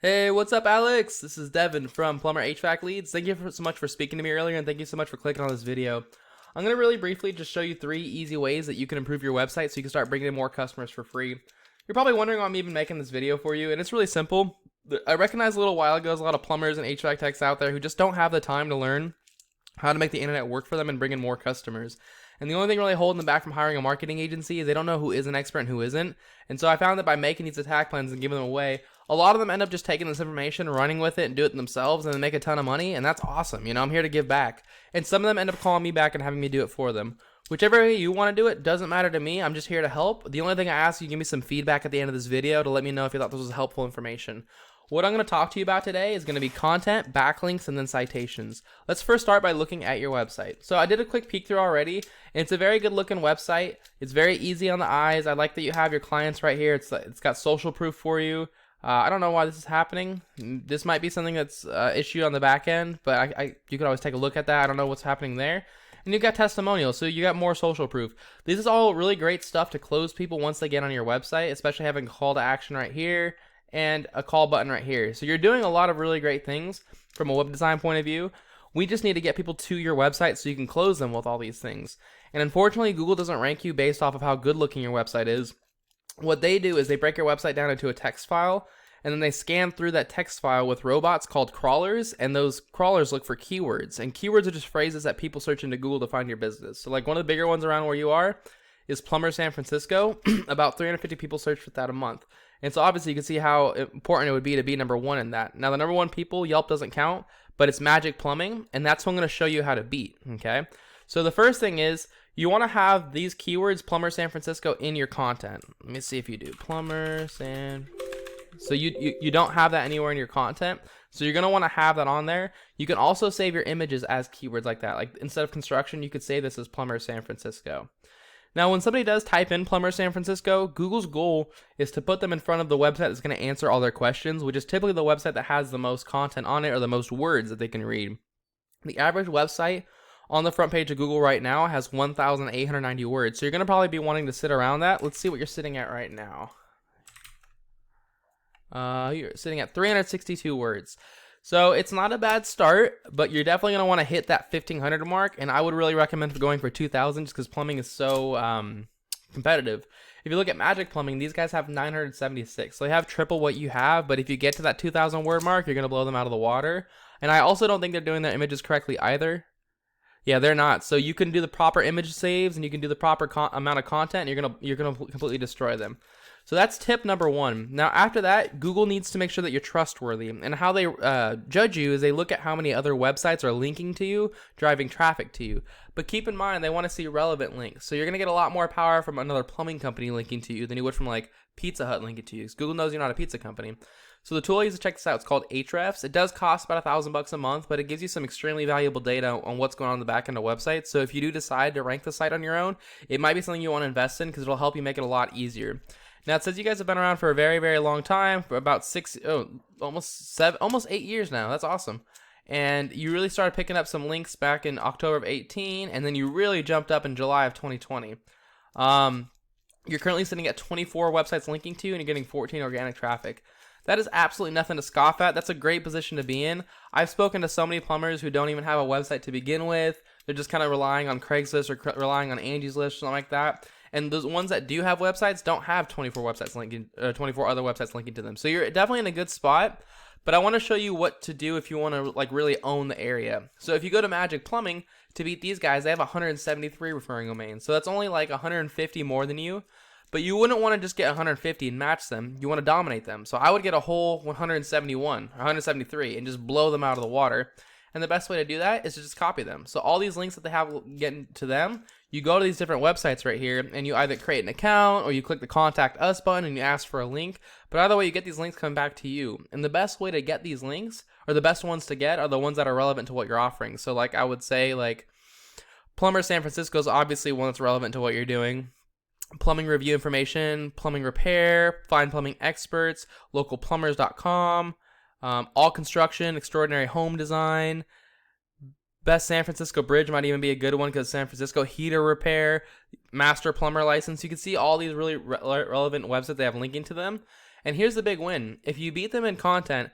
Hey, what's up, Alex? This is Devin from Plumber HVAC Leads. Thank you so much for speaking to me earlier, and thank you so much for clicking on this video. I'm going to really briefly just show you 3 easy ways that you can improve your website so you can start bringing in more customers for free. You're probably wondering why I'm even making this video for you, and it's really simple. I recognized a little while ago there's a lot of plumbers and HVAC techs out there who just don't have the time to learn how to make the internet work for them and bring in more customers. And the only thing really holding them back from hiring a marketing agency is they don't know who is an expert and who isn't. And so I found that by making these attack plans and giving them away, a lot of them end up just taking this information, running with it, and do it themselves, and then make a ton of money, and that's awesome. I'm here to give back. And some of them end up calling me back and having me do it for them. Whichever way you want to do it doesn't matter to me. I'm just here to help. The only thing I ask you, give me some feedback at the end of this video to let me know if you thought this was helpful information. What I'm going to talk to you about today is going to be content, backlinks, and then citations. Let's first start by looking at your website. So I did a quick peek through already, and it's a very good looking website. It's very easy on the eyes. I like that you have your clients right here. It's got social proof for you. I don't know why this is happening. This might be something that's issue on the back end, but you could always take a look at that. I don't know what's happening there. And you've got testimonials, so you got more social proof. This is all really great stuff to close people once they get on your website, especially having a call to action right here and a call button right here. So you're doing a lot of really great things from a web design point of view. We just need to get people to your website so you can close them with all these things. And unfortunately, Google doesn't rank you based off of how good looking your website is. What they do is they break your website down into a text file, and then they scan through that text file with robots called crawlers, and those crawlers look for keywords. And keywords are just phrases that people search into Google to find your business. So like one of the bigger ones around where you are is Plumber San Francisco. About 350 people search for that a month. And so obviously you can see how important it would be to be number 1 in that. Now the number 1 people, Yelp doesn't count, but it's Magic Plumbing, and that's what I'm going to show you how to beat, okay? So the first thing is, you want to have these keywords, Plumber San Francisco, in your content. Let me see if you do. Plumber San... So you don't have that anywhere in your content. So you're going to want to have that on there. You can also save your images as keywords like that. Like instead of construction, you could say this is Plumber San Francisco. Now, when somebody does type in Plumber San Francisco, Google's goal is to put them in front of the website that's going to answer all their questions, which is typically the website that has the most content on it or the most words that they can read. The average website on the front page of Google right now has 1,890 words. So you're going to probably be wanting to sit around that. Let's see what you're sitting at right now. You're sitting at 362 words. So it's not a bad start, but you're definitely going to want to hit that 1,500 mark, and I would really recommend going for 2,000 just because plumbing is so competitive. If you look at Magic Plumbing, these guys have 976. So they have triple what you have, but if you get to that 2,000 word mark, you're going to blow them out of the water. And I also don't think they're doing their images correctly either. Yeah, they're not. So you can do the proper image saves, and you can do the proper amount of content, and you're gonna completely destroy them. So that's tip number 1. Now, after that, Google needs to make sure that you're trustworthy. And how they judge you is they look at how many other websites are linking to you, driving traffic to you. But keep in mind, they want to see relevant links. So you're going to get a lot more power from another plumbing company linking to you than you would from like Pizza Hut linking to you. Because Google knows you're not a pizza company. So the tool I use to check this out, it's called Ahrefs. It does cost about $1,000 a month, but it gives you some extremely valuable data on what's going on in the back end of websites. So if you do decide to rank the site on your own, it might be something you want to invest in because it'll help you make it a lot easier. Now, it says you guys have been around for a very, very long time, for about almost 8 years now. That's awesome. And you really started picking up some links back in October of 18, and then you really jumped up in July of 2020. You're currently sitting at 24 websites linking to you, and you're getting 14 organic traffic. That is absolutely nothing to scoff at. That's a great position to be in. I've spoken to so many plumbers who don't even have a website to begin with. They're just kind of relying on Craigslist or relying on Angie's List or something like that. And those ones that do have websites don't have 24 websites linking, 24 other websites linking to them. So you're definitely in a good spot. But I want to show you what to do if you want to like really own the area. So if you go to Magic Plumbing to beat these guys, they have 173 referring domains. So that's only like 150 more than you. But you wouldn't want to just get 150 and match them. You want to dominate them. So I would get a whole 171 or 173 and just blow them out of the water. And the best way to do that is to just copy them. So all these links that they have getting to them, you go to these different websites right here, and you either create an account or you click the Contact Us button and you ask for a link. But either way, you get these links coming back to you. And the best way to get these links, or the best ones to get, are the ones that are relevant to what you're offering. So like I would say like Plumber San Francisco is obviously one that's relevant to what you're doing. Plumbing review information, plumbing repair, find plumbing experts, localplumbers.com. All construction, extraordinary home design, best San Francisco bridge might even be a good one because San Francisco heater repair, master plumber license. You can see all these really relevant websites they have linking to them. And here's the big win. If you beat them in content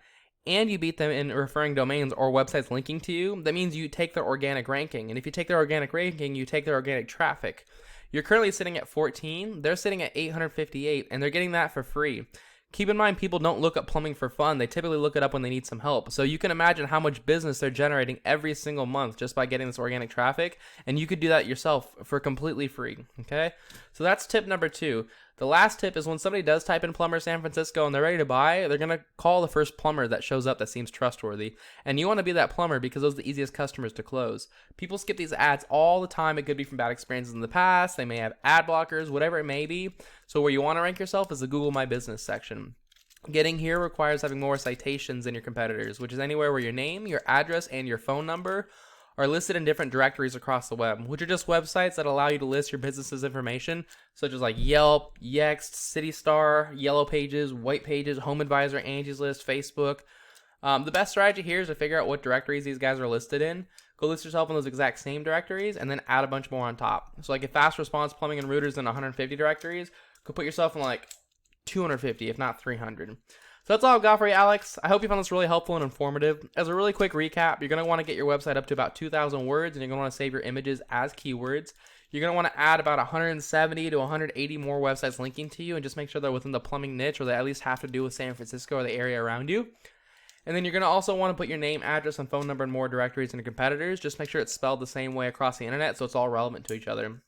and you beat them in referring domains or websites linking to you, that means you take their organic ranking. And if you take their organic ranking, you take their organic traffic. You're currently sitting at 14. They're sitting at 858, and they're getting that for free. Keep in mind, people don't look up plumbing for fun. They typically look it up when they need some help. So you can imagine how much business they're generating every single month just by getting this organic traffic. And you could do that yourself for completely free. Okay? So that's tip number 2. The last tip is when somebody does type in plumber San Francisco and they're ready to buy, they're going to call the first plumber that shows up that seems trustworthy. And you want to be that plumber because those are the easiest customers to close. People skip these ads all the time. It could be from bad experiences in the past. They may have ad blockers, whatever it may be. So where you want to rank yourself is the Google My Business section. Getting here requires having more citations than your competitors, which is anywhere where your name, your address, and your phone number are listed in different directories across the web, which are just websites that allow you to list your business's information, such as like Yelp, Yext, CityStar, Yellow Pages, White Pages, Home Advisor, Angie's List, Facebook. The best strategy here is to figure out what directories these guys are listed in. Go list yourself in those exact same directories, and then add a bunch more on top. So like if Fast Response Plumbing and Routers in 150 directories, go put yourself in like 250, if not 300. So that's all I've got for you, Alex. I hope you found this really helpful and informative. As a really quick recap, you're going to want to get your website up to about 2,000 words, and you're going to want to save your images as keywords. You're going to want to add about 170 to 180 more websites linking to you, and just make sure they're within the plumbing niche, or they at least have to do with San Francisco or the area around you. And then you're going to also want to put your name, address, and phone number in more directories than your competitors. Just make sure it's spelled the same way across the internet so it's all relevant to each other.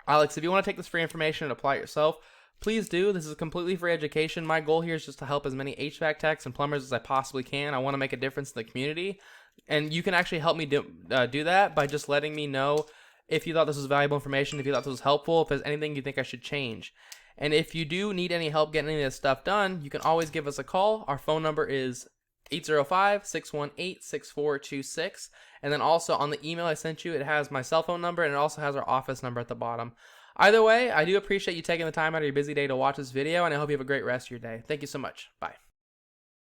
Alex, if you want to take this free information and apply it yourself, please do. This is completely free education. My goal here is just to help as many HVAC techs and plumbers as I possibly can. I want to make a difference in the community. And you can actually help me do that by just letting me know if you thought this was valuable information, if you thought this was helpful, if there's anything you think I should change. And if you do need any help getting any of this stuff done, you can always give us a call. Our phone number is 805-618-6426. And then also on the email I sent you, it has my cell phone number, and it also has our office number at the bottom. Either way, I do appreciate you taking the time out of your busy day to watch this video, and I hope you have a great rest of your day. Thank you so much. Bye.